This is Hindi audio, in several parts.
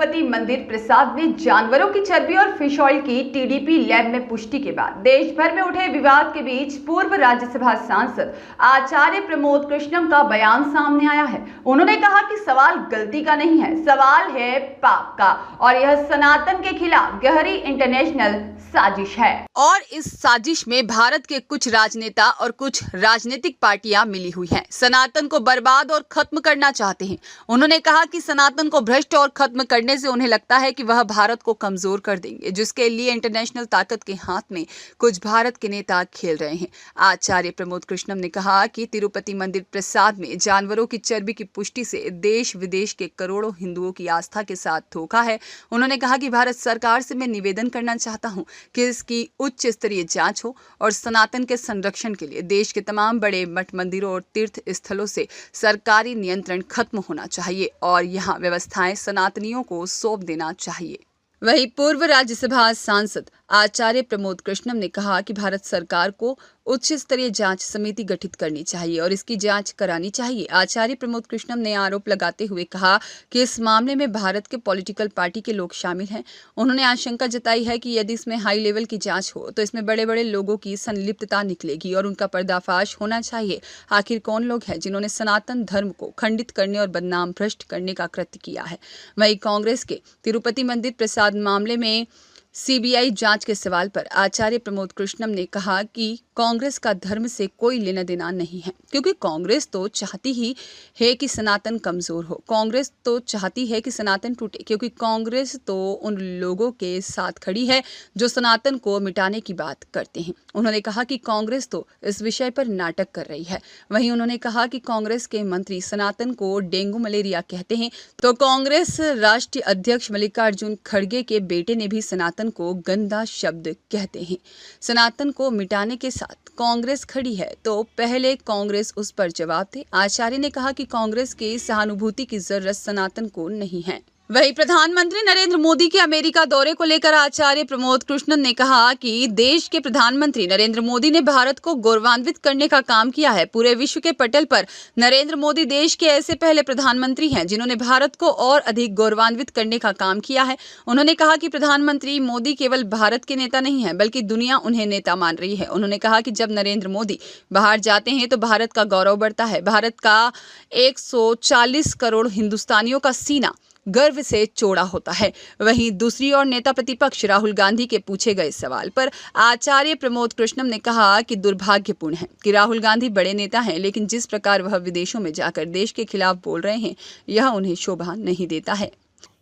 तिरुपति मंदिर प्रसाद में जानवरों की चर्बी और फिश ऑयल की टीडीपी लैब में पुष्टि के बाद देश भर में उठे विवाद के बीच पूर्व राज्यसभा सांसद आचार्य प्रमोद कृष्णम का बयान सामने आया है। उन्होंने कहा कि सवाल गलती का नहीं है, सवाल है पाप का, और यह सनातन के खिलाफ गहरी इंटरनेशनल साजिश है। और इस साजिश में भारत के कुछ राजनेता और कुछ राजनीतिक पार्टियां मिली हुई हैं। सनातन को बर्बाद और खत्म करना चाहते हैं। उन्होंने कहा कि सनातन को भ्रष्ट और खत्म करने से उन्हें लगता है कि वह भारत को कमजोर कर देंगे, जिसके लिए इंटरनेशनल ताकत के हाथ में कुछ भारत के नेता खेल रहे हैं। आचार्य प्रमोद कृष्णम ने कहा कि तिरुपति मंदिर प्रसाद में जानवरों की चर्बी की पुष्टि से देश विदेश के करोड़ों हिंदुओं की आस्था के साथ धोखा है। उन्होंने कहा कि भारत सरकार से मैं निवेदन करना चाहता हूं कि इसकी उच्च स्तरीय जांच हो और सनातन के संरक्षण के लिए देश के तमाम बड़े मठ मंदिरों और तीर्थ स्थलों से सरकारी नियंत्रण खत्म होना चाहिए और यहाँ व्यवस्थाएं सनातनियों को सौंप देना चाहिए। वहीं पूर्व राज्यसभा सांसद आचार्य प्रमोद कृष्णम ने कहा कि भारत सरकार को उच्च स्तरीय जांच समिति गठित करनी चाहिए और इसकी जांच करानी चाहिए। आचार्य प्रमोद कृष्णम ने आरोप लगाते हुए कहा कि इस मामले में भारत के पॉलिटिकल पार्टी के लोग शामिल हैं। उन्होंने आशंका जताई है कि यदि इसमें हाई लेवल की जांच हो तो इसमें बड़े बड़े लोगों की संलिप्तता निकलेगी और उनका पर्दाफाश होना चाहिए। आखिर कौन लोग हैं जिन्होंने सनातन धर्म को खंडित करने और बदनाम भ्रष्ट करने का कृत्य किया है। वहीं कांग्रेस के तिरुपति मंदिर प्रसाद मामले में सीबीआई जांच के सवाल पर आचार्य प्रमोद कृष्णम ने कहा कि कांग्रेस का धर्म से कोई लेना देना नहीं है, क्योंकि कांग्रेस तो चाहती ही है कि सनातन कमजोर हो। कांग्रेस तो चाहती है कि सनातन टूटे, क्योंकि कांग्रेस तो उन लोगों के साथ खड़ी है जो सनातन को मिटाने की बात करते हैं। उन्होंने कहा कि कांग्रेस तो इस विषय पर नाटक कर रही है। वहीं उन्होंने कहा कि कांग्रेस के मंत्री सनातन को डेंगू मलेरिया कहते हैं, तो कांग्रेस राष्ट्रीय अध्यक्ष मल्लिकार्जुन खड़गे के बेटे ने भी सनातन को गंदा शब्द कहते हैं। सनातन को मिटाने के साथ कांग्रेस खड़ी है, तो पहले कांग्रेस उस पर जवाब दे। आचार्य ने कहा कि कांग्रेस की सहानुभूति की जरूरत सनातन को नहीं है। वहीं प्रधानमंत्री नरेंद्र मोदी के अमेरिका दौरे को लेकर आचार्य प्रमोद कृष्णन ने कहा कि देश के प्रधानमंत्री नरेंद्र मोदी ने भारत को गौरवान्वित करने का काम किया है। पूरे विश्व के पटल पर नरेंद्र मोदी देश के ऐसे पहले प्रधानमंत्री हैं जिन्होंने भारत को और अधिक गौरवान्वित करने का काम किया है। उन्होंने कहा कि प्रधानमंत्री मोदी केवल भारत के नेता नहीं है, बल्कि दुनिया उन्हें नेता मान रही है। उन्होंने कहा कि जब नरेंद्र मोदी बाहर जाते हैं तो भारत का गौरव बढ़ता है। भारत का 140 करोड़ हिंदुस्तानियों का सीना गर्व से चौड़ा होता है। वहीं दूसरी ओर नेता प्रतिपक्ष राहुल गांधी के पूछे गए सवाल पर आचार्य प्रमोद कृष्णम ने कहा कि दुर्भाग्यपूर्ण है कि राहुल गांधी बड़े नेता हैं, लेकिन जिस प्रकार वह विदेशों में जाकर देश के खिलाफ बोल रहे हैं, यह उन्हें शोभा नहीं देता है।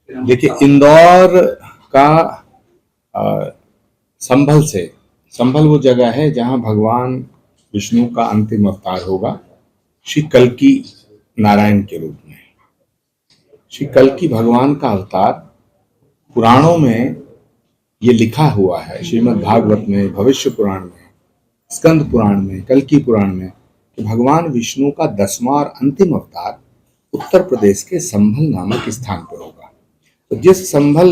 देखिए, इंदौर का संभल वो जगह है जहां भगवान विष्णु का अंतिम अवतार होगा, श्री कल्कि नारायण के रूप में। श्री कल्कि भगवान का अवतार पुराणों में ये लिखा हुआ है, श्रीमद् भागवत में, भविष्य पुराण में, स्कंद पुराण में, कल्कि पुराण में, कि भगवान विष्णु का 10वां और अंतिम अवतार उत्तर प्रदेश के संभल नामक स्थान पर होगा। तो जिस संभल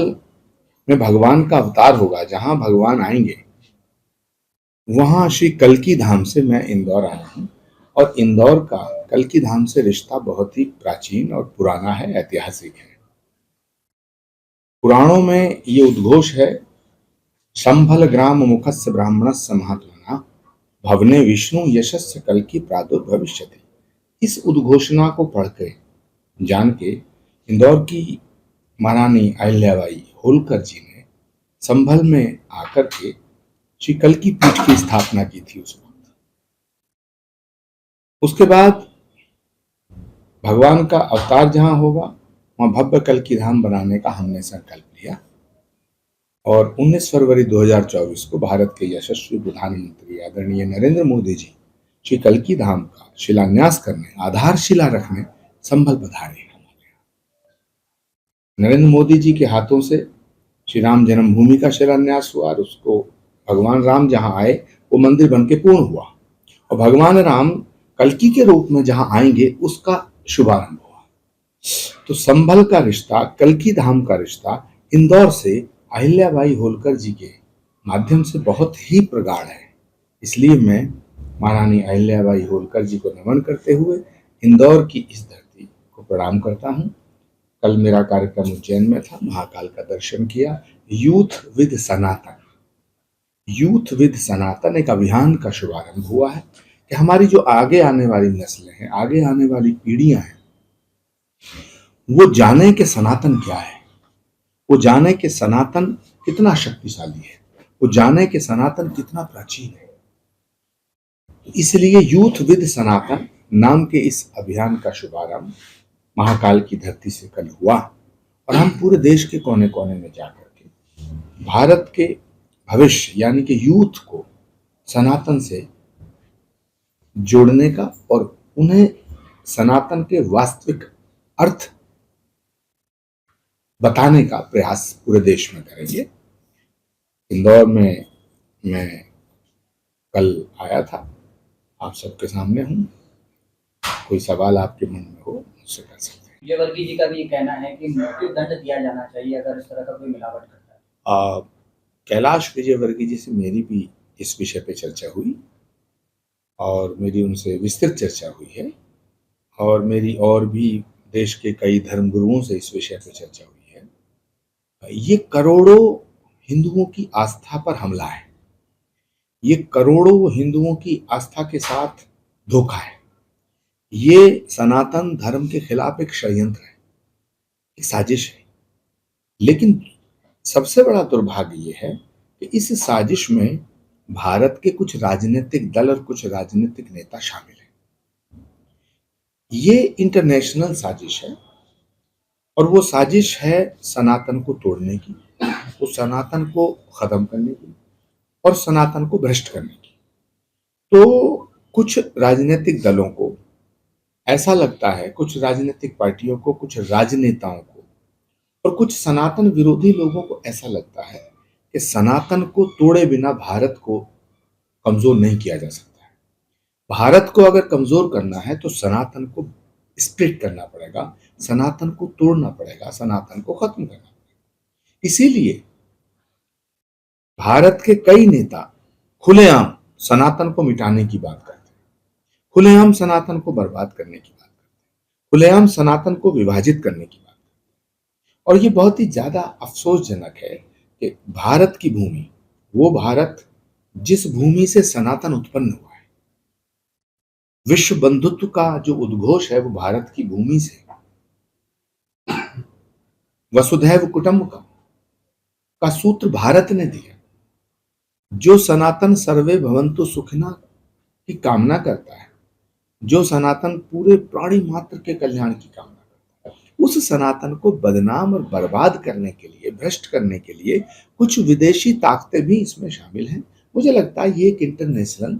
में भगवान का अवतार होगा, जहां भगवान आएंगे, वहां श्री कल्कि धाम से मैं इंदौर आया हूं। और इंदौर का कल्कि धाम से रिश्ता बहुत ही प्राचीन और पुराना है, ऐतिहासिक है। पुराणों में ये उद्घोष है, संभल ग्राम मुखस्य ब्राह्मणस्य महात्मना भवने विष्णु यशस्य कल्कि प्रादुर्भविष्यति। इस उद्घोषणा को पढ़ के, जान के, इंदौर की महारानी अहिल्याबाई होलकर जी ने संभल में आकर के श्री कल्कि पीठ की स्थापना की थी उस वक्त। उसके बाद भगवान का अवतार जहां होगा, वहां भव्य कल्कि धाम बनाने का हमने संकल्प लिया और 19 फरवरी 2024 को भारत के यशस्वी प्रधानमंत्री आदरणीय नरेंद्र मोदी जी श्री कल्कि धाम का शिलान्यास करने, आधारशिला रखने संभल पधारे। नरेंद्र मोदी जी के हाथों से श्री राम जन्मभूमि का शिलान्यास हुआ और उसको भगवान राम जहां आए वो मंदिर बन के पूर्ण हुआ, और भगवान राम कल्कि के रूप में जहां आएंगे उसका शुभारंभ हुआ। तो संभल का रिश्ता, कल्कि धाम का रिश्ता इंदौर से अहिल्याबाई होलकर जी के माध्यम से बहुत ही प्रगाढ़ है। इसलिए मैं महारानी अहिल्याबाई होलकर जी को नमन करते हुए इंदौर की इस धरती को प्रणाम करता हूं कल मेरा कार्यक्रम उज्जैन में था, महाकाल का दर्शन किया। यूथ विद सनातन एक अभियान का शुभारंभ हुआ है कि हमारी जो आगे आने वाली नस्लें हैं, आगे आने वाली पीढ़ियां हैं, वो जाने कि सनातन क्या है, वो जाने कि सनातन कितना शक्तिशाली है, वो जाने कि सनातन कितना प्राचीन है। इसलिए यूथ विद सनातन नाम के इस अभियान का शुभारंभ महाकाल की धरती से कल हुआ और हम पूरे देश के कोने कोने में जाकर के भारत के भविष्य यानी कि यूथ को सनातन से जोड़ने का और उन्हें सनातन के वास्तविक अर्थ बताने का प्रयास पूरे देश में करेंगे। इंदौर में मैं कल आया था, आप सबके सामने हूं। कोई सवाल आपके मन में हो मुझसे कर सकते हैं। विजय वर्गीय जी का भी ये कहना है कि मृत्यु दंड दिया जाना चाहिए अगर इस तरह का कोई मिलावट करता है। कैलाश विजयवर्गीय जी से मेरी भी इस विषय पे चर्चा हुई और मेरी उनसे विस्तृत चर्चा हुई है और मेरी और भी देश के कई धर्मगुरुओं से इस विषय पे चर्चा हुई है। ये करोड़ों हिंदुओं की आस्था पर हमला है, ये करोड़ों हिंदुओं की आस्था के साथ धोखा है, ये सनातन धर्म के खिलाफ एक षड्यंत्र है, एक साजिश है। लेकिन सबसे बड़ा दुर्भाग्य ये है कि इस साजिश में भारत के कुछ राजनीतिक दल और कुछ राजनीतिक नेता शामिल हैं। ये इंटरनेशनल साजिश है और वो साजिश है सनातन को तोड़ने की, वो सनातन को खत्म करने की और सनातन को भ्रष्ट करने की। तो कुछ राजनीतिक दलों को ऐसा लगता है, कुछ राजनीतिक पार्टियों को, कुछ राजनेताओं को और कुछ सनातन विरोधी लोगों को ऐसा लगता है कि सनातन को तोड़े बिना भारत को कमजोर नहीं किया जा सकता है। भारत को अगर कमजोर करना है तो सनातन को स्प्लिट करना पड़ेगा, सनातन को तोड़ना पड़ेगा, सनातन को खत्म करना पड़ेगा। इसीलिए भारत के कई नेता खुलेआम सनातन को मिटाने की बात करते हैं, खुलेआम सनातन को बर्बाद करने की बात करते हैं, खुलेआम सनातन को विभाजित करने की बात। और ये बहुत ही ज्यादा अफसोसजनक है कि भारत की भूमि, वो भारत जिस भूमि से सनातन उत्पन्न हुआ है, विश्व बंधुत्व का जो उद्घोष है वो भारत की भूमि से, वसुधैव कुटुंबकम का सूत्र भारत ने दिया। जो सनातन सर्वे भवन्तु सुखिनः की कामना करता है, जो सनातन पूरे प्राणी मात्र के कल्याण की कामना करता है, उस सनातन को बदनाम और बर्बाद करने के लिए, भ्रष्ट करने के लिए कुछ विदेशी ताकतें भी इसमें शामिल हैं। मुझे लगता है ये एक इंटरनेशनल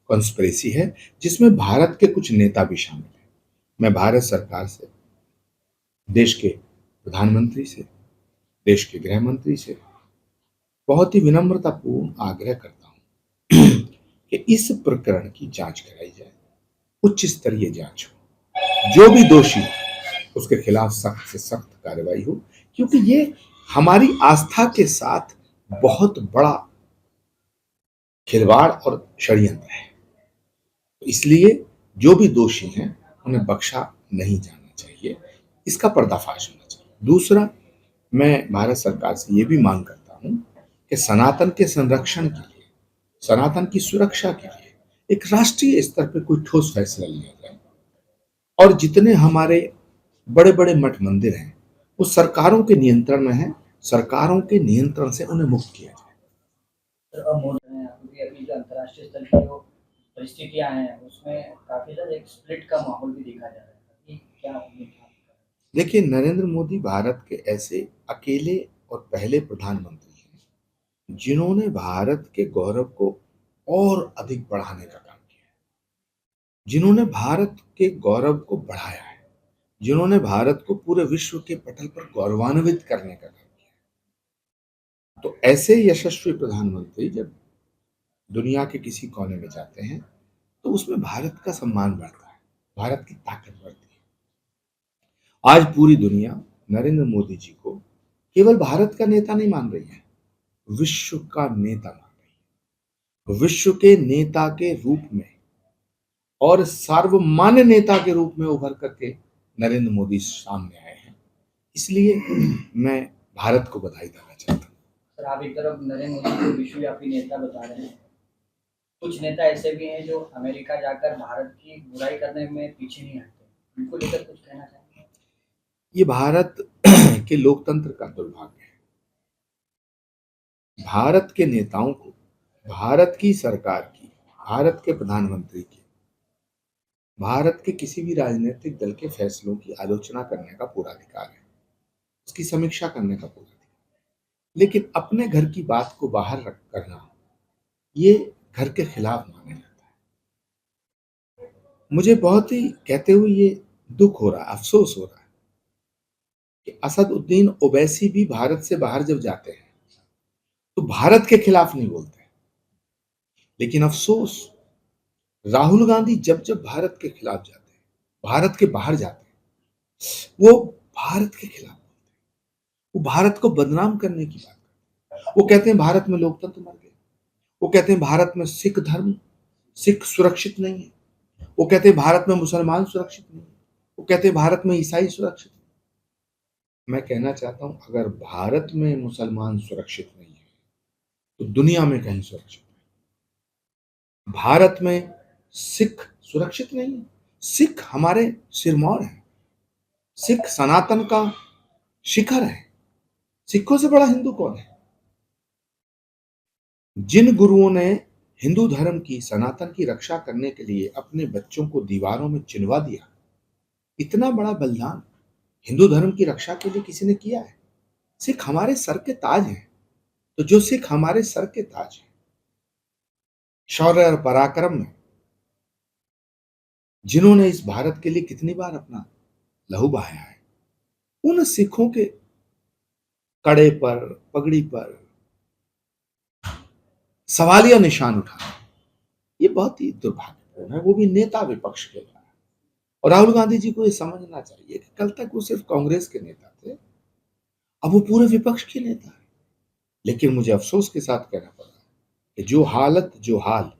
कॉन्स्पिरेसी है जिसमें भारत के कुछ नेता भी शामिल हैं। मैं भारत सरकार से, देश के प्रधानमंत्री से, देश के गृह मंत्री से बहुत ही विनम्रतापूर्ण आग्रह करता हूं कि इस प्रकरण की जांच कराई जाए, उच्च स्तरीय जांच हो, जो भी दोषी उसके खिलाफ सख्त से सख्त कार्रवाई हो, क्योंकि ये हमारी आस्था के साथ बहुत बड़ा खिलवाड़ और षड्यंत्र है। तो इसलिए जो भी दोषी हैं उन्हें बख्शा नहीं जाना चाहिए, इसका पर्दाफाश होना चाहिए। दूसरा, मैं भारत सरकार से ये भी मांग करता हूं कि सनातन के संरक्षण के लिए, सनातन की सुरक्षा के लिए एक राष्ट्रीय स्तर पर कोई ठोस फैसला लिया जाए और जितने हमारे बड़े बड़े मठ मंदिर हैं वो सरकारों के नियंत्रण में हैं, सरकारों के नियंत्रण से उन्हें मुक्त किया जाए। अभी जो अंतर्राष्ट्रीय स्तर की जो परिस्थितियां हैं उसमें काफी ज्यादा एक स्प्लिट का माहौल भी देखा जा रहा है कि क्या उम्मीद है? देखिए, नरेंद्र मोदी भारत के ऐसे अकेले और पहले प्रधानमंत्री हैं जिन्होंने भारत के गौरव को और अधिक बढ़ाने का काम किया है, जिन्होंने भारत के गौरव को बढ़ाया है, जिन्होंने भारत को पूरे विश्व के पटल पर गौरवान्वित करने का काम किया है। तो ऐसे यशस्वी प्रधानमंत्री जब दुनिया के किसी कोने में जाते हैं तो उसमें भारत का सम्मान बढ़ता है, भारत की ताकत बढ़ती है। आज पूरी दुनिया नरेंद्र मोदी जी को केवल भारत का नेता नहीं मान रही है, विश्व का नेता मान रही है। विश्व के नेता के रूप में और सार्वमान्य नेता के रूप में उभर करके नरेंद्र मोदी सामने आए हैं इसलिए मैं भारत को बधाई देना चाहता हूँ। सर, आप एक तरफ नरेंद्र मोदी को विश्वव्यापी नेता बता रहे हैं, कुछ नेता ऐसे भी हैं जो अमेरिका जाकर भारत की बुराई करने में पीछे नहीं हटते, उनको लेकर कुछ कहना चाहेंगे? ये भारत के लोकतंत्र का दुर्भाग्य है। भारत के नेताओं को, भारत की सरकार की, भारत के प्रधानमंत्री की, भारत के किसी भी राजनीतिक दल के फैसलों की आलोचना करने का पूरा अधिकार है, उसकी समीक्षा करने का पूरा अधिकार, लेकिन अपने घर की बात को बाहर रख करना, ये घर के खिलाफ माना जाता है। मुझे बहुत ही कहते हुए ये दुख हो रहा है, अफसोस हो रहा है कि असदुद्दीन ओवैसी भी भारत से बाहर जब जाते हैं तो भारत के खिलाफ नहीं बोलते, लेकिन अफसोस राहुल गांधी जब जब भारत के खिलाफ जाते हैं, भारत के बाहर जाते हैं, वो भारत के खिलाफ बोलते हैं, वो भारत को बदनाम करने की बात करते हैं। वो कहते हैं भारत में लोकतंत्र मर गया, वो कहते हैं भारत में सिख सुरक्षित नहीं है, वो कहते हैं भारत में मुसलमान सुरक्षित नहीं है, वो कहते हैं भारत में ईसाई सुरक्षित नहीं है। मैं कहना चाहता हूं, अगर भारत में मुसलमान सुरक्षित नहीं है तो दुनिया में कहीं सुरक्षित नहीं। भारत में सिख सुरक्षित नहीं है, सिख हमारे सिरमौर हैं, सिख सनातन का शिखर है, सिखों से बड़ा हिंदू कौन है? जिन गुरुओं ने हिंदू धर्म की, सनातन की रक्षा करने के लिए अपने बच्चों को दीवारों में चिनवा दिया, इतना बड़ा बलिदान हिंदू धर्म की रक्षा के लिए किसी ने किया है? सिख हमारे सर के ताज हैं। तो जो सिख हमारे सर के ताज हैं, शौर्य और पराक्रम में जिन्होंने इस भारत के लिए कितनी बार अपना लहू बहाया है, उन सिखों के कड़े पर, पगड़ी पर सवालिया निशान उठाना, ये बहुत ही दुर्भाग्यपूर्ण है, वो भी नेता विपक्ष के द्वारा। और राहुल गांधी जी को ये समझना चाहिए कि कल तक वो सिर्फ कांग्रेस के नेता थे, अब वो पूरे विपक्ष के नेता है। लेकिन मुझे अफसोस के साथ कहना पड़ रहा है कि जो हाल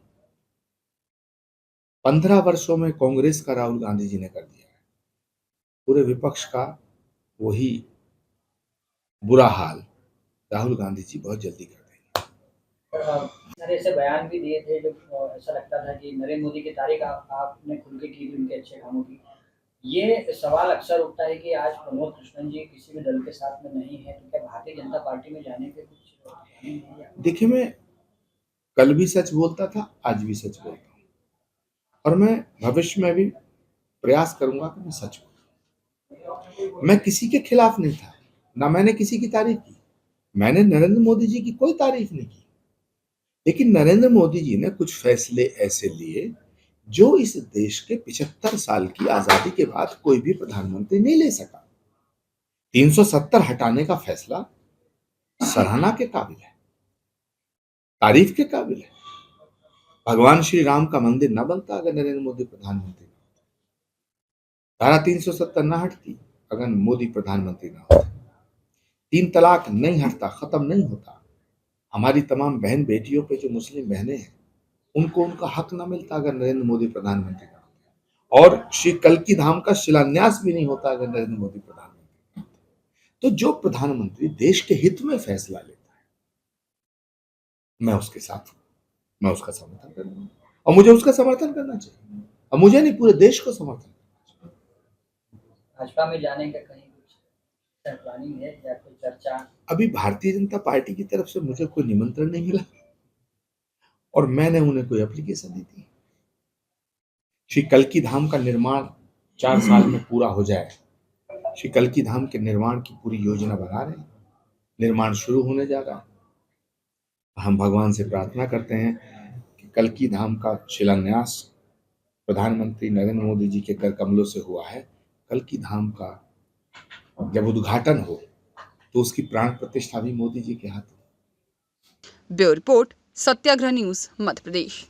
15 वर्षों में कांग्रेस का राहुल गांधी जी ने कर दिया है, पूरे विपक्ष का वही बुरा हाल राहुल गांधी जी बहुत जल्दी कर देंगे। सर, ऐसे बयान भी दिए थे जो ऐसा लगता था कि नरेंद्र मोदी की तारीफ आपने खुल के की थी उनके अच्छे कामों की। ये सवाल अक्सर उठता है कि आज प्रमोद कृष्णन जी किसी भी दल के साथ में नहीं है, तो क्या भारतीय जनता पार्टी में जाने के कुछ नहीं है? देखिए, मैं कल भी सच बोलता था, आज भी सच बोलता हूँ, और मैं भविष्य में भी प्रयास करूंगा कि मैं सच बोलूं। मैं किसी के खिलाफ नहीं था, ना मैंने किसी की तारीफ की। मैंने नरेंद्र मोदी जी की कोई तारीफ नहीं की, लेकिन नरेंद्र मोदी जी ने कुछ फैसले ऐसे लिए जो इस देश के 75 साल की आजादी के बाद कोई भी प्रधानमंत्री नहीं ले सका। 370 हटाने का फैसला सराहना के काबिल है, तारीफ के काबिल है। भगवान श्री राम का मंदिर न बनता अगर नरेंद्र मोदी प्रधानमंत्री न होते। धारा 370 न हटती अगर मोदी प्रधानमंत्री न होते। 3 तलाक नहीं हटता, खत्म नहीं होता। हमारी तमाम बहन बेटियों पे जो मुस्लिम बहनें हैं, उनको उनका हक न मिलता अगर नरेंद्र मोदी प्रधानमंत्री न होते। और श्री कल्की धाम का शिलान्यास भी नहीं होता अगर नरेंद्र मोदी प्रधानमंत्री न होते। तो जो प्रधानमंत्री देश के हित में फैसला लेता है, मैं उसके साथ हूं, मैं उसका समर्थन करूंगा, और मुझे उसका समर्थन करना चाहिए, और मुझे नहीं, पूरे देश को समर्थन करना चाहिए। भाजपा में जाने का कहीं कुछ प्लानिंग है या कोई चर्चा? अभी भारतीय जनता पार्टी की तरफ से मुझे कोई निमंत्रण नहीं मिला और मैंने उन्हें कोई एप्लीकेशन नहीं दी। श्री कल्की धाम का निर्माण 4 साल में पूरा हो जाए, श्री कल्की धाम के निर्माण की पूरी योजना बना रहे हैं। निर्माण शुरू होने जा रहा है। हम भगवान से प्रार्थना करते हैं कि कल्की धाम का शिलान्यास प्रधानमंत्री नरेंद्र मोदी जी के कर कमलों से हुआ है। कल्की धाम का जब उद्घाटन हो तो उसकी प्राण प्रतिष्ठा भी मोदी जी के हाथ हो। ब्यूरो रिपोर्ट, सत्याग्रह न्यूज, मध्य प्रदेश।